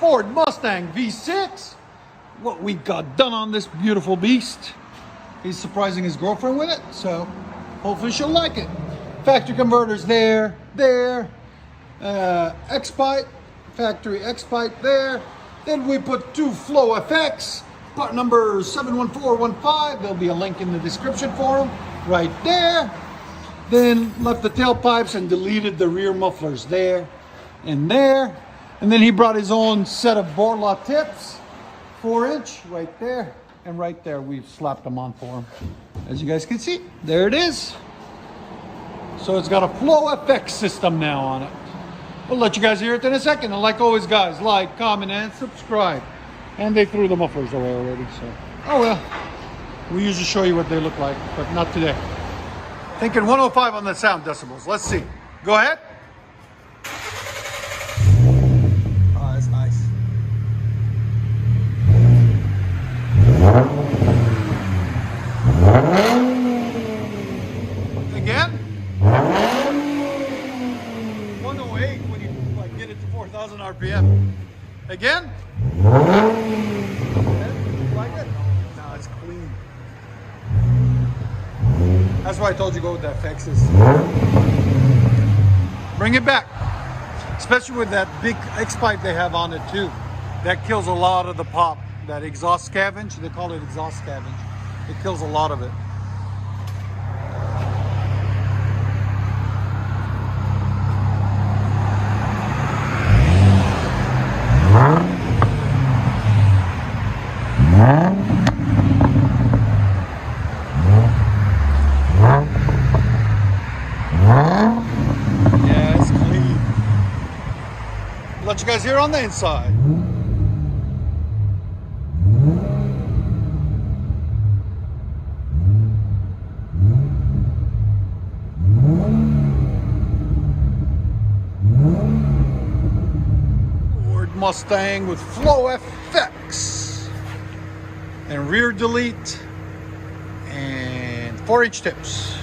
Ford Mustang V6. What we got done on this beautiful beast. He's surprising his girlfriend with it, so hopefully she'll like it. Factory converters there, X-pipe, factory X-pipe there. Then we put two Flow FX, part number 71415. There'll be a link in the description for them, right there. Then left the tailpipes and deleted the rear mufflers there and there. And then he brought his own set of Borla tips, 4-inch, right there and right there. We've slapped them on for him. As you guys can see, there it is. So it's got a Flow FX system now on it. We'll let you guys hear it in a second. And like always, guys, like, comment, and subscribe. And they threw the mufflers away already, so. Oh well, we usually show you what they look like, but not today. Thinking 105 on the sound decibels. Let's see. Go ahead. Oh, that's nice. Again. 108 when you like get it to 4,000 RPM. Again. Like it? No, it's clean. That's why I told you go with the FXs. Bring it back. Especially with that big X-pipe they have on it too. That kills a lot of the pop. That exhaust scavenge, they call it exhaust scavenge. It kills a lot of it. Yeah, it's clean. Let you guys hear on the inside. Ford Mustang with Flow FX and rear delete and 4-inch tips.